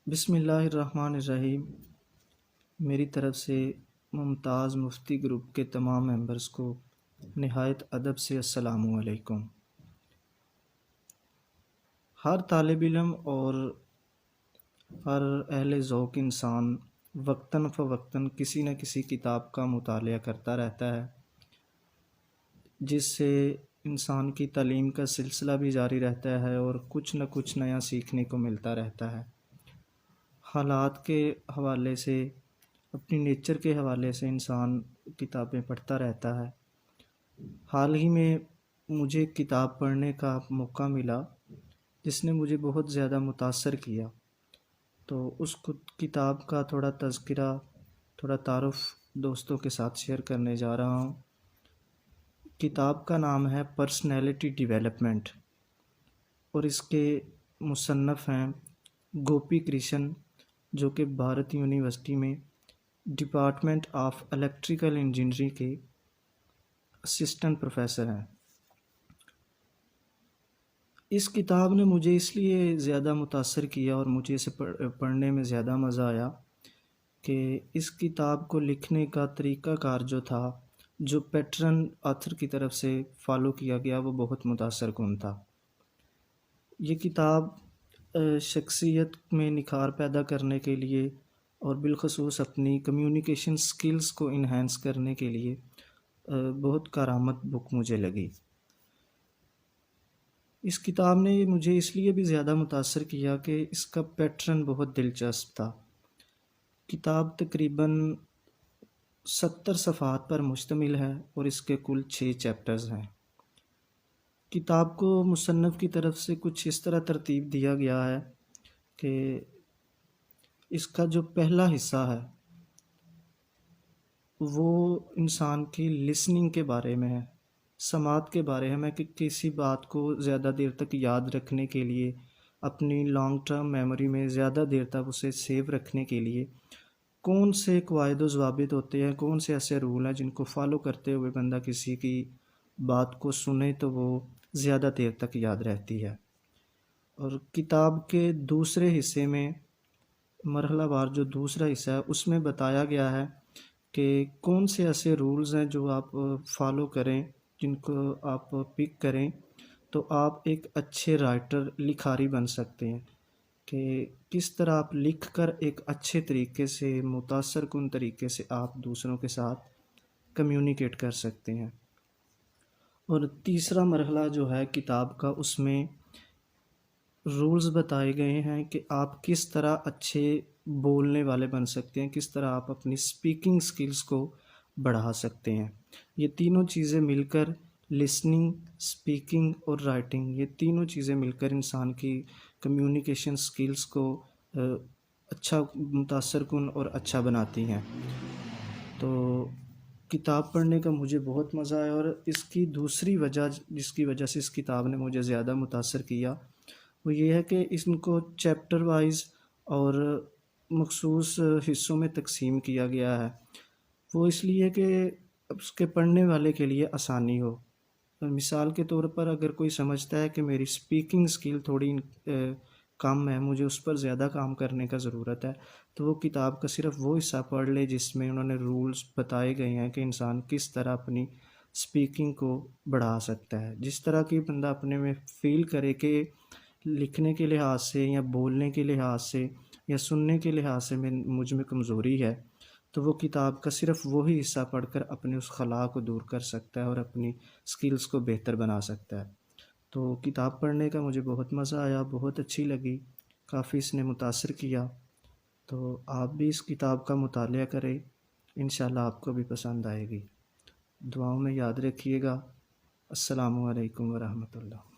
بسم اللہ الرحمن الرحیم۔ میری طرف سے ممتاز مفتی گروپ کے تمام ممبرز کو نہایت ادب سے السلام علیکم۔ ہر طالب علم اور ہر اہل ذوق انسان وقتاً فوقتاً کسی نہ کسی کتاب کا مطالعہ کرتا رہتا ہے، جس سے انسان کی تعلیم کا سلسلہ بھی جاری رہتا ہے اور کچھ نہ کچھ نیا سیکھنے کو ملتا رہتا ہے۔ حالات کے حوالے سے، اپنی نیچر کے حوالے سے انسان کتابیں پڑھتا رہتا ہے۔ حال ہی میں مجھے ایک کتاب پڑھنے کا موقع ملا جس نے مجھے بہت زیادہ متاثر کیا، تو اس کتاب کا تھوڑا تذکرہ، تھوڑا تعارف دوستوں کے ساتھ شیئر کرنے جا رہا ہوں۔ کتاب کا نام ہے پرسنالٹی ڈیولپمنٹ، اور اس کے مصنف ہیں گوپی کرشن، جو کہ بھارت یونیورسٹی میں ڈپارٹمنٹ آف الیکٹریکل انجینئرنگ کے اسسٹنٹ پروفیسر ہیں۔ اس کتاب نے مجھے اس لیے زیادہ متاثر کیا اور مجھے اسے پڑھنے میں زیادہ مزہ آیا کہ اس کتاب کو لکھنے کا طریقہ کار جو تھا، جو پیٹرن آتھر کی طرف سے فالو کیا گیا، وہ بہت متاثر کن تھا۔ یہ کتاب شخصیت میں نکھار پیدا کرنے کے لیے اور بالخصوص اپنی کمیونیکیشن سکلز کو انہینس کرنے کے لیے بہت کارآمد بک مجھے لگی۔ اس کتاب نے مجھے اس لیے بھی زیادہ متاثر کیا کہ اس کا پیٹرن بہت دلچسپ تھا۔ کتاب تقریباً 70 صفحات پر مشتمل ہے اور اس کے کل 6 چیپٹرز ہیں۔ کتاب کو مصنف کی طرف سے کچھ اس طرح ترتیب دیا گیا ہے کہ اس کا جو پہلا حصہ ہے وہ انسان کی لسننگ کے بارے میں ہے، سماعت کے بارے میں، کہ کسی بات کو زیادہ دیر تک یاد رکھنے کے لیے، اپنی لانگ ٹرم میموری میں زیادہ دیر تک اسے سیو رکھنے کے لیے کون سے قواعد و ضوابط ہوتے ہیں، کون سے ایسے رول ہیں جن کو فالو کرتے ہوئے بندہ کسی کی بات کو سنے تو وہ زیادہ دیر تک یاد رہتی ہے۔ اور کتاب کے دوسرے حصے میں، مرحلہ وار جو دوسرا حصہ ہے، اس میں بتایا گیا ہے کہ کون سے ایسے رولز ہیں جو آپ فالو کریں، جن کو آپ پک کریں تو آپ ایک اچھے رائٹر، لکھاری بن سکتے ہیں، کہ کس طرح آپ لکھ کر ایک اچھے طریقے سے، متاثر کن طریقے سے آپ دوسروں کے ساتھ کمیونیکیٹ کر سکتے ہیں۔ اور تیسرا مرحلہ جو ہے کتاب کا، اس میں رولز بتائے گئے ہیں کہ آپ کس طرح اچھے بولنے والے بن سکتے ہیں، کس طرح آپ اپنی سپیکنگ سکلز کو بڑھا سکتے ہیں۔ یہ تینوں چیزیں مل کر، لسننگ، سپیکنگ اور رائٹنگ، یہ تینوں چیزیں مل کر انسان کی کمیونیکیشن سکلز کو اچھا، متاثر کن اور اچھا بناتی ہیں۔ تو کتاب پڑھنے کا مجھے بہت مزہ آیا، اور اس کی دوسری وجہ جس کی وجہ سے اس کتاب نے مجھے زیادہ متاثر کیا وہ یہ ہے کہ اس کو چیپٹر وائز اور مخصوص حصوں میں تقسیم کیا گیا ہے۔ وہ اس لیے کہ اس کے پڑھنے والے کے لیے آسانی ہو۔ مثال کے طور پر اگر کوئی سمجھتا ہے کہ میری سپیکنگ سکل تھوڑی کم ہے، مجھے اس پر زیادہ کام کرنے کا ضرورت ہے، تو وہ کتاب کا صرف وہ حصہ پڑھ لے جس میں انہوں نے رولز بتائے گئے ہیں کہ انسان کس طرح اپنی سپیکنگ کو بڑھا سکتا ہے۔ جس طرح کی بندہ اپنے میں فیل کرے کہ لکھنے کے لحاظ سے یا بولنے کے لحاظ سے یا سننے کے لحاظ سے مجھ میں کمزوری ہے، تو وہ کتاب کا صرف وہی حصہ پڑھ کر اپنے اس خلا کو دور کر سکتا ہے اور اپنی سکلز کو بہتر بنا سکتا ہے۔ تو کتاب پڑھنے کا مجھے بہت مزہ آیا، بہت اچھی لگی، کافی اس نے متاثر کیا۔ تو آپ بھی اس کتاب کا مطالعہ کریں، انشاءاللہ آپ کو بھی پسند آئے گی۔ دعاؤں میں یاد رکھیے گا۔ السلام علیکم ورحمۃ اللہ۔